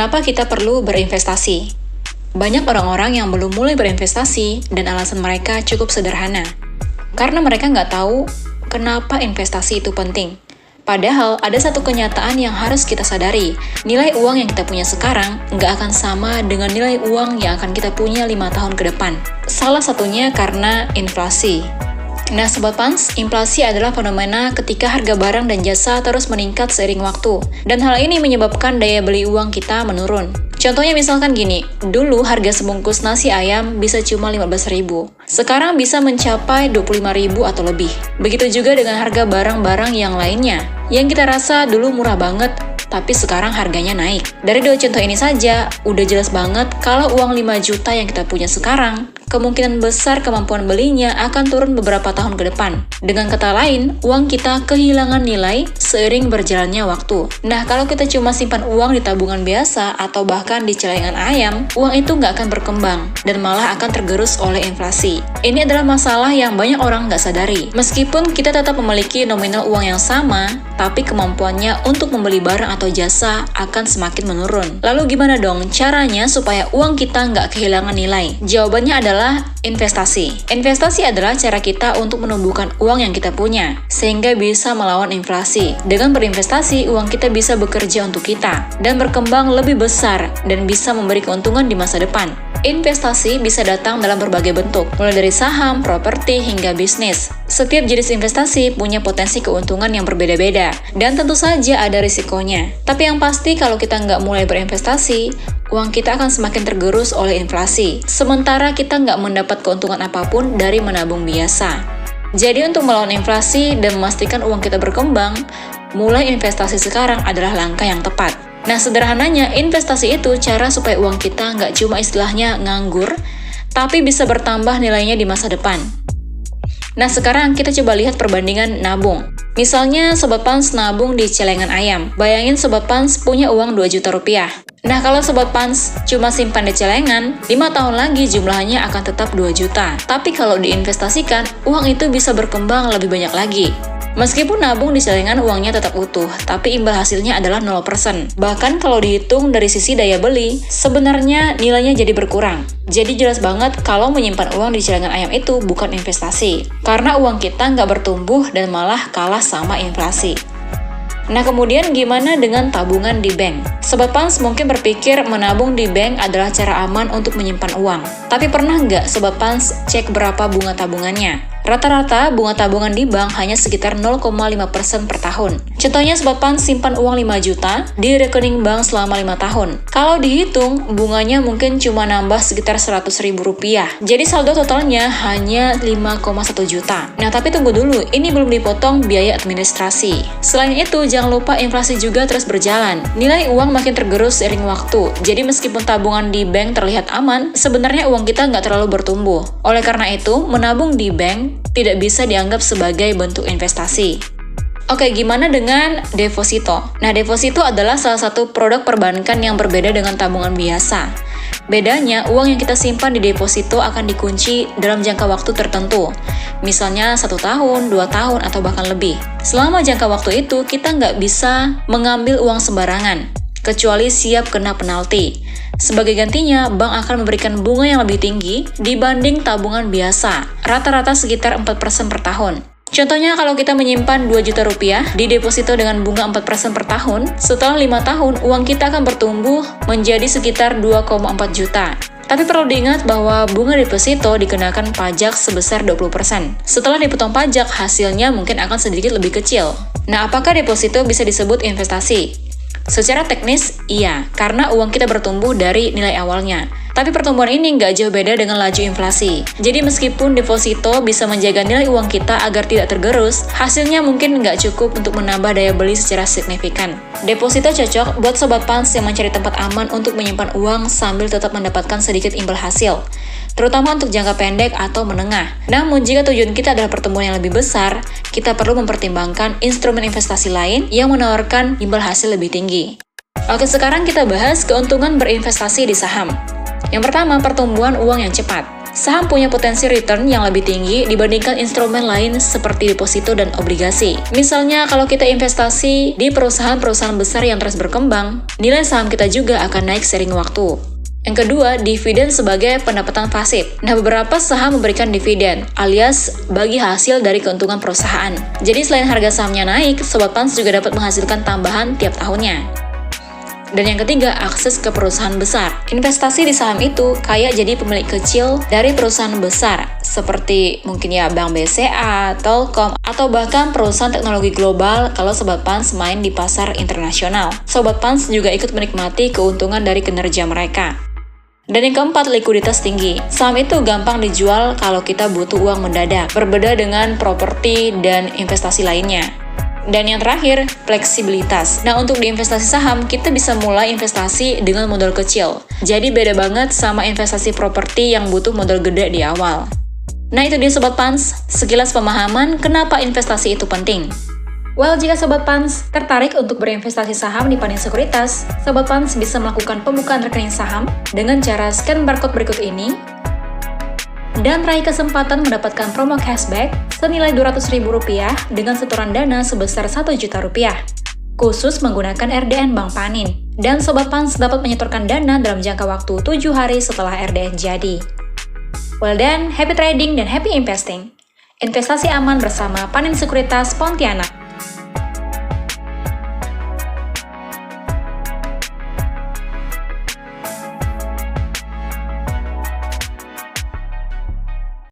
Kenapa kita perlu berinvestasi? Banyak orang-orang yang belum mulai berinvestasi dan alasan mereka cukup sederhana. Karena mereka nggak tahu kenapa investasi itu penting. Padahal ada satu kenyataan yang harus kita sadari. Nilai uang yang kita punya sekarang nggak akan sama dengan nilai uang yang akan kita punya 5 tahun ke depan. Salah satunya karena inflasi. Nah, Sobat Pans, inflasi adalah fenomena ketika harga barang dan jasa terus meningkat seiring waktu. Dan hal ini menyebabkan daya beli uang kita menurun. Contohnya misalkan gini, dulu harga sebungkus nasi ayam bisa cuma 15.000. Sekarang bisa mencapai 25.000 atau lebih. Begitu juga dengan harga barang-barang yang lainnya. Yang kita rasa dulu murah banget, tapi sekarang harganya naik. Dari dua contoh ini saja, udah jelas banget kalau uang 5 juta yang kita punya sekarang, kemungkinan besar kemampuan belinya akan turun beberapa tahun ke depan. Dengan kata lain, uang kita kehilangan nilai seiring berjalannya waktu. Nah, kalau kita cuma simpan uang di tabungan biasa atau bahkan di celengan ayam, uang itu nggak akan berkembang dan malah akan tergerus oleh inflasi. Ini adalah masalah yang banyak orang nggak sadari. Meskipun kita tetap memiliki nominal uang yang sama, tapi kemampuannya untuk membeli barang atau jasa akan semakin menurun. Lalu gimana dong caranya supaya uang kita nggak kehilangan nilai? Jawabannya adalah investasi. Investasi adalah cara kita untuk menumbuhkan uang yang kita punya, sehingga bisa melawan inflasi. Dengan berinvestasi, uang kita bisa bekerja untuk kita, dan berkembang lebih besar, dan bisa memberi keuntungan di masa depan. Investasi bisa datang dalam berbagai bentuk, mulai dari saham, properti, hingga bisnis. Setiap jenis investasi punya potensi keuntungan yang berbeda-beda, dan tentu saja ada risikonya. Tapi yang pasti kalau kita nggak mulai berinvestasi, uang kita akan semakin tergerus oleh inflasi, sementara kita nggak mendapat keuntungan apapun dari menabung biasa. Jadi untuk melawan inflasi dan memastikan uang kita berkembang, mulai investasi sekarang adalah langkah yang tepat. Nah, sederhananya, investasi itu cara supaya uang kita nggak cuma istilahnya nganggur, tapi bisa bertambah nilainya di masa depan. Nah, sekarang kita coba lihat perbandingan nabung. Misalnya, Sobat Pans nabung di celengan ayam. Bayangin Sobat Pans punya uang 2 juta rupiah. Nah, kalau Sobat Pans cuma simpan di celengan, 5 tahun lagi jumlahnya akan tetap 2 juta. Tapi kalau diinvestasikan, uang itu bisa berkembang lebih banyak lagi. Meskipun nabung di celengan uangnya tetap utuh, tapi imbal hasilnya adalah 0%. Bahkan kalau dihitung dari sisi daya beli, sebenarnya nilainya jadi berkurang. Jadi jelas banget kalau menyimpan uang di celengan ayam itu bukan investasi. Karena uang kita nggak bertumbuh dan malah kalah sama inflasi. Nah, kemudian gimana dengan tabungan di bank? Sobat Pans mungkin berpikir menabung di bank adalah cara aman untuk menyimpan uang. Tapi pernah nggak Sobat Pans cek berapa bunga tabungannya? Rata-rata bunga tabungan di bank hanya sekitar 0,5% per tahun. Contohnya Sobat Pans simpan uang 5 juta di rekening bank selama 5 tahun. Kalau dihitung, bunganya mungkin cuma nambah sekitar 100.000 rupiah. Jadi saldo totalnya hanya 5,1 juta. Nah, tapi tunggu dulu, ini belum dipotong biaya administrasi. Selain itu, jangan lupa inflasi juga terus berjalan. Nilai uang makin tergerus seiring waktu. Jadi meskipun tabungan di bank terlihat aman, sebenarnya uang kita nggak terlalu bertumbuh. Oleh karena itu, menabung di bank tidak bisa dianggap sebagai bentuk investasi. Oke, gimana dengan deposito? Nah, deposito adalah salah satu produk perbankan yang berbeda dengan tabungan biasa. Bedanya, uang yang kita simpan di deposito akan dikunci dalam jangka waktu tertentu. Misalnya 1 tahun, 2 tahun, atau bahkan lebih. Selama jangka waktu itu, kita nggak bisa mengambil uang sembarangan, kecuali siap kena penalti. Sebagai gantinya, bank akan memberikan bunga yang lebih tinggi dibanding tabungan biasa, rata-rata sekitar 4% per tahun. Contohnya kalau kita menyimpan 2 juta rupiah di deposito dengan bunga 4% per tahun, setelah 5 tahun uang kita akan bertumbuh menjadi sekitar 2,4 juta. Tapi perlu diingat bahwa bunga deposito dikenakan pajak sebesar 20%. Setelah dipotong pajak, hasilnya mungkin akan sedikit lebih kecil. Nah, apakah deposito bisa disebut investasi? Secara teknis, iya, karena uang kita bertumbuh dari nilai awalnya. Tapi pertumbuhan ini nggak jauh beda dengan laju inflasi. Jadi meskipun deposito bisa menjaga nilai uang kita agar tidak tergerus, hasilnya mungkin nggak cukup untuk menambah daya beli secara signifikan. Deposito cocok buat Sobat Pans yang mencari tempat aman untuk menyimpan uang sambil tetap mendapatkan sedikit imbal hasil, terutama untuk jangka pendek atau menengah. Namun jika tujuan kita adalah pertumbuhan yang lebih besar, kita perlu mempertimbangkan instrumen investasi lain yang menawarkan imbal hasil lebih tinggi. Oke, sekarang kita bahas keuntungan berinvestasi di saham. Yang pertama, pertumbuhan uang yang cepat. Saham punya potensi return yang lebih tinggi dibandingkan instrumen lain seperti deposito dan obligasi. Misalnya, kalau kita investasi di perusahaan-perusahaan besar yang terus berkembang, nilai saham kita juga akan naik seiring waktu. Yang kedua, dividen sebagai pendapatan pasif. Nah, beberapa saham memberikan dividen, alias bagi hasil dari keuntungan perusahaan. Jadi selain harga sahamnya naik, Sobat Pans juga dapat menghasilkan tambahan tiap tahunnya. Dan yang ketiga, akses ke perusahaan besar. Investasi di saham itu kayak jadi pemilik kecil dari perusahaan besar, seperti mungkin ya Bank BCA, Telkom, atau bahkan perusahaan teknologi global kalau Sobat Pans main di pasar internasional. Sobat Pans juga ikut menikmati keuntungan dari kinerja mereka. Dan yang keempat, likuiditas tinggi. Saham itu gampang dijual kalau kita butuh uang mendadak, berbeda dengan properti dan investasi lainnya. Dan yang terakhir, fleksibilitas. Nah, untuk di investasi saham, kita bisa mulai investasi dengan modal kecil. Jadi beda banget sama investasi properti yang butuh modal gede di awal. Nah, itu dia Sobat Pans, sekilas pemahaman kenapa investasi itu penting. Well, jika Sobat Pans tertarik untuk berinvestasi saham di Panin Sekuritas, Sobat Pans bisa melakukan pembukaan rekening saham dengan cara scan barcode berikut ini, dan raih kesempatan mendapatkan promo cashback senilai Rp200.000 dengan setoran dana sebesar Rp1.000.000, khusus menggunakan RDN Bank Panin. Dan Sobat Pans dapat menyetorkan dana dalam jangka waktu 7 hari setelah RDN jadi. Well then, happy trading dan happy investing. Investasi aman bersama Panin Sekuritas Pontianak.